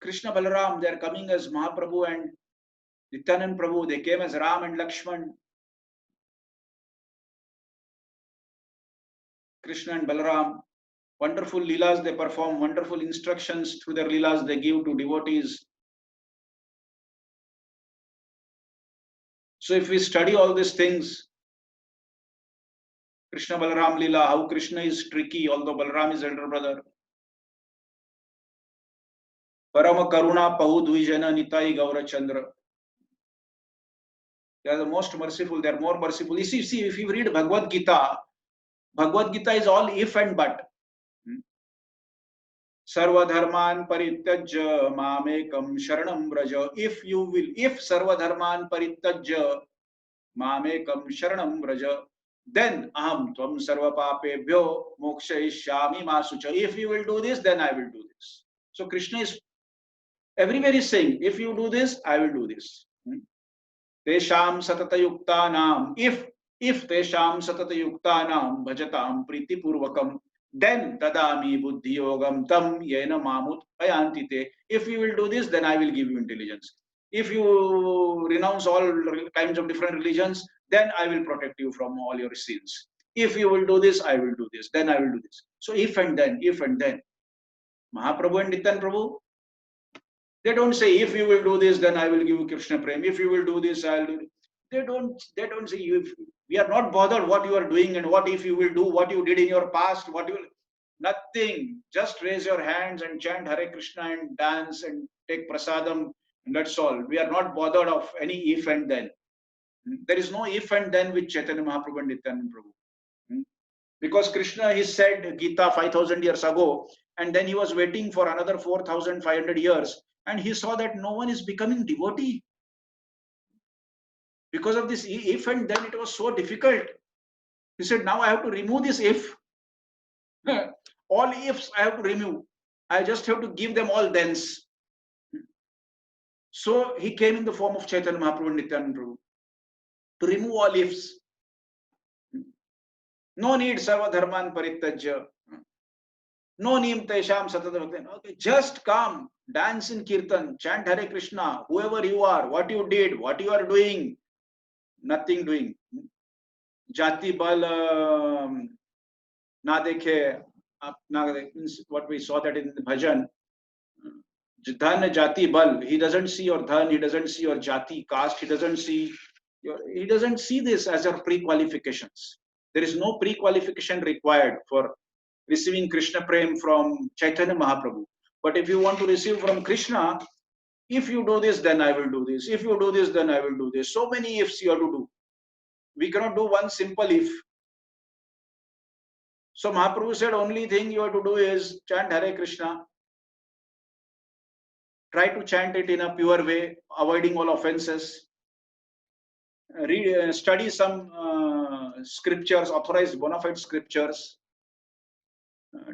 Krishna Balaram, they are coming as Mahaprabhu and Nityanand Prabhu. They came as Ram and Lakshman. Krishna and Balaram. Wonderful Leelas they perform. Wonderful instructions through their Leelas they give to devotees. So if we study all these things, Krishna Balaram Leela, how Krishna is tricky, although Balaram is elder brother. Parama Karuna Pahu Dvijana Nitai Gaura Chandra. They are the most merciful, they are more merciful. You see, if you read Bhagavad Gita is all if and but. Sarva dharman parityajya mamekam sharanam braja. If Sarva dharman parityajya, mamekam sharanam vraja, then aham tvam sarva papebhyo mokshayishyami ma sucha. If you will do this, then I will do this. So Krishna is everywhere is saying, if you do this, I will do this. Tesham satata yuktanam, if tesham satata yuktanam bhajatam priti purvakam, then dadami buddhi yogam tam yena mamut ayantite. If you will do this, then I will give you intelligence. If you renounce all kinds of different religions, then I will protect you from all your sins. If you will do this, I will do this. Then I will do this. So if and then, Mahaprabhu and Nityan Prabhu, they don't say, if you will do this, then I will give you Krishna Prem. If you will do this, I'll do it. They don't say, we are not bothered what you are doing and what if you will do what you did in your past, what you will, nothing. Just raise your hands and chant Hare Krishna and dance and take prasadam, and that's all. We are not bothered of any if and then. There is no if and then with Chaitanya Mahaprabhu and Nityananda Prabhu. Because Krishna, he said Gita 5,000 years ago, and then he was waiting for another 4,500 years, and he saw that no one is becoming devotee. Because of this if and then, it was so difficult. He said, now I have to remove this if. All ifs I have to remove. I just have to give them all thens. So he came in the form of Chaitanya Mahaprabhu and Nityananda Prabhu to remove all ifs. No need sarva dharman parityajya. No neem tesham satadam. Okay, just come, dance in kirtan, chant Hare Krishna, whoever you are, what you did, what you are doing, nothing doing. Jati bal na dekhe, what we saw that in the bhajan. Dhan jati bal, he doesn't see your dhan, he doesn't see your jati, caste, he doesn't see this as your pre-qualifications. There is no pre-qualification required for receiving Krishna Prem from Chaitanya Mahaprabhu. But if you want to receive from Krishna, if you do this, then I will do this. If you do this, then I will do this. So many ifs you have to do. We cannot do one simple if. So Mahaprabhu said, only thing you have to do is chant Hare Krishna. Try to chant it in a pure way, avoiding all offenses. Study some scriptures, authorized bona fide scriptures.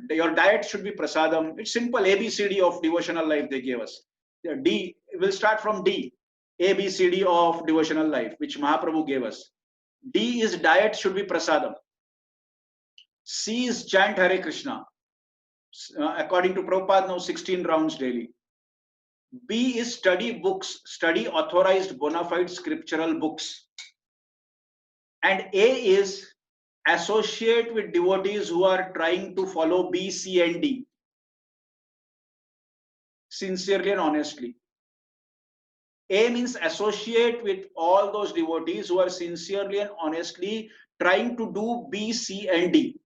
Your diet should be prasadam. It's simple ABCD of devotional life they gave us. D, we'll start from D. ABCD of devotional life, which Mahaprabhu gave us. D is diet should be prasadam. C is chant Hare Krishna. According to Prabhupada, now 16 rounds daily. B is study books, study authorized bona fide scriptural books. And A is associate with devotees who are trying to follow B, C, and D sincerely and honestly. A means associate with all those devotees who are sincerely and honestly trying to do B, C, and D.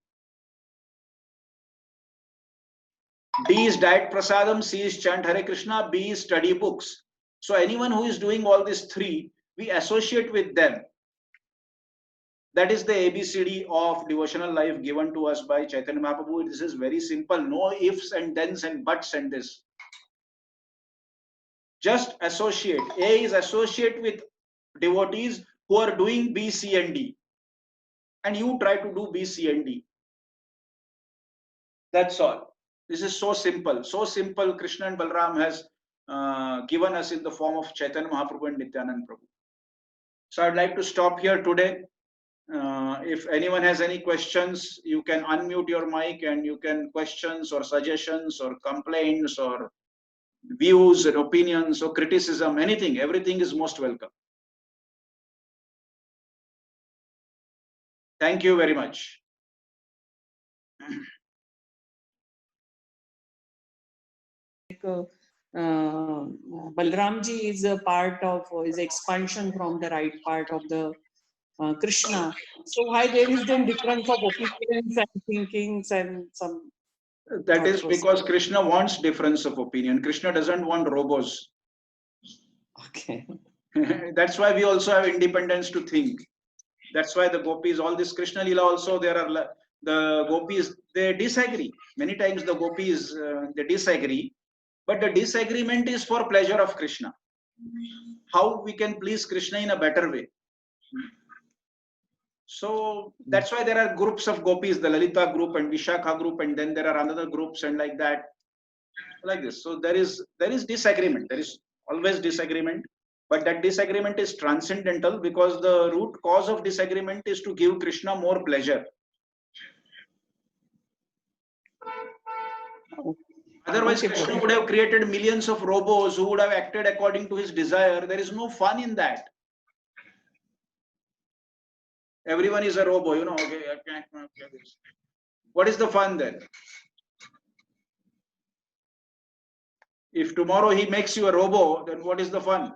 D is diet prasadam, C is chant Hare Krishna, B is study books. So anyone who is doing all these three, we associate with them. That is the ABCD of devotional life given to us by Chaitanya Mahaprabhu. This is very simple. No ifs and thens and buts and this. Just associate. A is associate with devotees who are doing B, C, and D. And you try to do B, C, and D. That's all. This is so simple. So simple Krishna and Balram has given us in the form of Chaitanya Mahaprabhu and Nityananda Prabhu. So I'd like to stop here today. If anyone has any questions, you can unmute your mic and you can questions or suggestions or complaints or views and opinions or criticism, anything, everything is most welcome. Thank you very much. Balramji is a part of, is expansion from the right part of the Krishna. So why there is then difference of opinions and thinkings and some. That is because Krishna wants difference of opinion. Krishna doesn't want robos. Okay. That's why we also have independence to think. That's why the gopis, all this Krishna Lila also, there are the gopis, they disagree. Many times the gopis, they disagree. But the disagreement is for pleasure of Krishna. How we can please Krishna in a better way. So that's why there are groups of gopis, the Lalita group and Vishakha group, and then there are another groups and like that, like this. So there is disagreement. There is always disagreement, but that disagreement is transcendental because the root cause of disagreement is to give Krishna more pleasure. Otherwise, Okay, Krishna Prabhu. would have created millions of robots who would have acted according to his desire. There is no fun in that. Everyone is a robo, you know. Okay, what is the fun then? If tomorrow he makes you a robo, then what is the fun?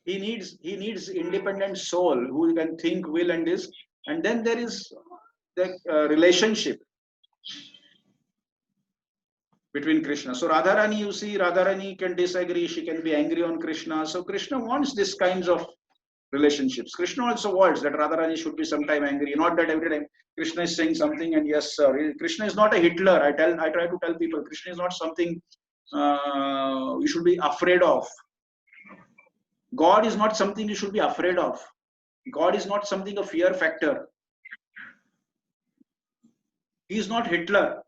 He needs independent soul who can think, will, and is, and then there is the relationship between Krishna. So Radharani, you see, Radharani can disagree, she can be angry on Krishna. So Krishna wants this kinds of relationships. Krishna also wants that Radharani should be sometime angry, not that every time Krishna is saying something and yes sir. Krishna is not a Hitler. I try to tell people Krishna is not something you should be afraid of. God is not something you should be afraid of. God is not something a fear factor. He is not Hitler.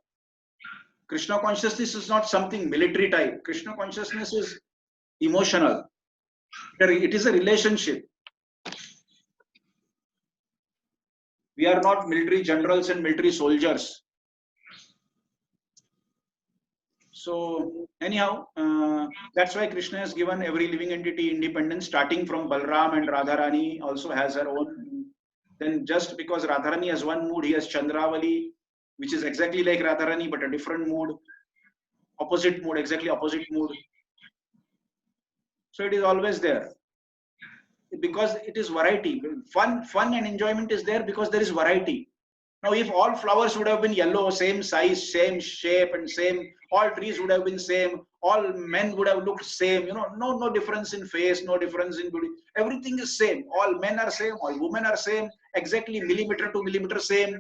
Krishna consciousness is not something military type. Krishna consciousness is emotional. It is a relationship. We are not military generals and military soldiers. So anyhow, that's why Krishna has given every living entity independence, starting from Balram, and Radharani also has her own. Then just because Radharani has one mood, he has Chandravali, which is exactly like Radharani but a different mood, opposite mood, exactly opposite mood. So it is always there because it is variety. Fun and enjoyment is there because there is variety. Now, if all flowers would have been yellow, same size, same shape, and same, all trees would have been same, all men would have looked same, you know, no difference in face, no difference in beauty. Everything is same. All men are same, all women are same, exactly millimeter to millimeter same.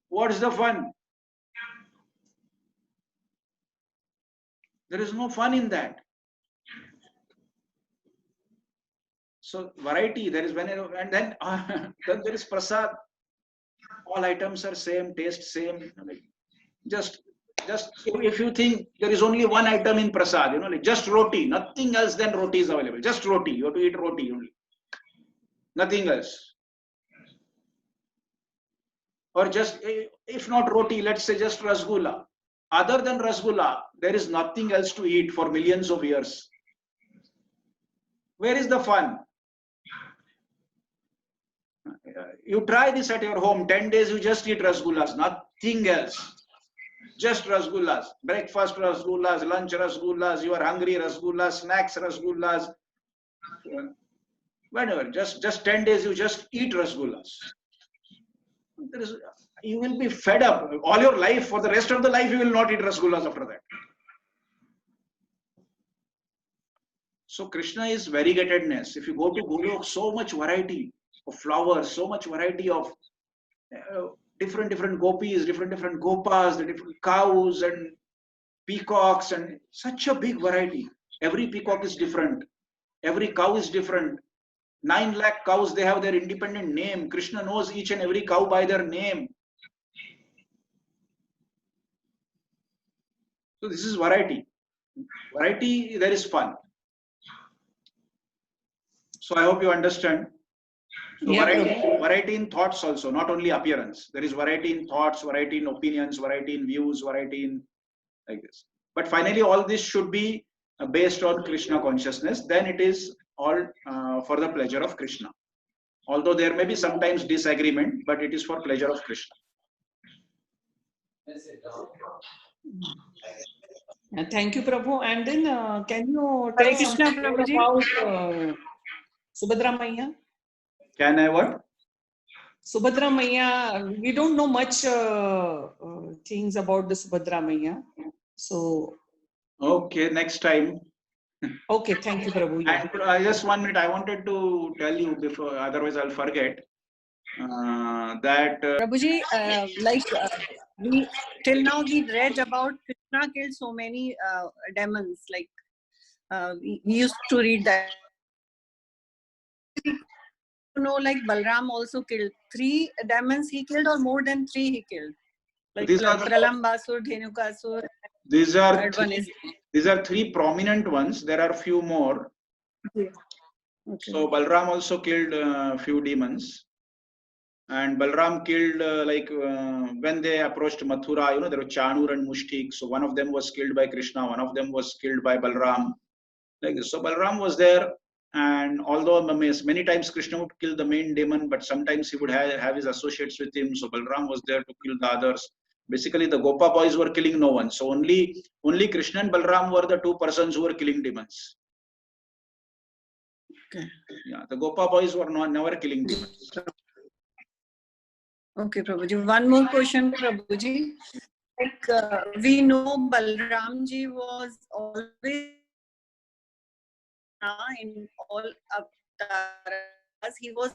What is the fun? There is no fun in that. So variety, there is when, and then then there is prasad. All items are same, taste same. Just if you think there is only one item in prasad, you know, like just roti, nothing else than roti is available. Just roti. You have to eat roti only. Nothing else. Or just if not roti, let's say just rasgulla. Other than rasgulla, there is nothing else to eat for millions of years. Where is the fun? You try this at your home. 10 days you just eat rasgullas, nothing else. Just rasgullas, breakfast rasgullas, lunch rasgullas, you are hungry rasgullas, snacks rasgullas, whatever. Just 10 days you just eat rasgullas. You will be fed up all your life. For the rest of the life you will not eat rasgullas after that. So Krishna is variegatedness. If you go to Golok, so much variety of flowers, so much variety of different gopis, different gopas, the different cows and peacocks, and such a big variety. Every peacock is different. Every cow is different. 9 lakh cows, they have their independent name. Krishna knows each and every cow by their name. So this is variety. Variety, there is fun. So I hope you understand. So Yeah, variety in thoughts also, not only appearance. There is variety in thoughts, variety in opinions, variety in views, variety in like this. But finally, all this should be based on Krishna consciousness. Then it is all for the pleasure of Krishna. Although there may be sometimes disagreement, but it is for pleasure of Krishna. Thank you, Prabhu. And then can you Hare tell Krishna, something more Prabhuji. about Subhadra Maiya? Can I what? Subhadra Maiya, we don't know much things about the Subhadra Maiya. So, Okay, next time. okay, thank you, Prabhu. Yeah. Just 1 minute. I wanted to tell you before, otherwise I'll forget. That Prabhuji, we till now we read about Krishna killed so many demons. Like we used to read that know, like Balram also killed 3 demons he killed, or more than 3 he killed? Like These are the- Pralambasur, Dhenukasur, These are third one is. these are 3 prominent ones. There are few more. Okay. So Balram also killed few demons, and Balram killed when they approached Mathura, you know, there were Chanur and Mushtik. So one of them was killed by Krishna, one of them was killed by Balram. Like this. So Balram was there, and although many times Krishna would kill the main demon, but sometimes he would have his associates with him. So Balram was there to kill the others. Basically, the Gopa boys were killing no one. So only Krishna and Balram were the 2 persons who were killing demons. Okay. Yeah, the Gopa boys were never killing demons. Okay, Prabhuji. One more question, Prabhuji. Like we know Balramji was always in all avatars. He was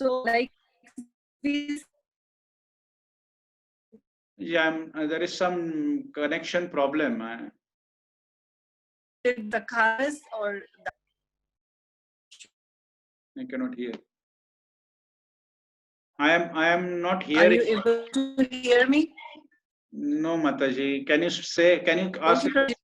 so like we Yeah, there is some connection problem. did the Kharas or the, I cannot hear. I am not are hearing. you able to hear me? No, Mataji. Can you ask? Okay, Prabhuji.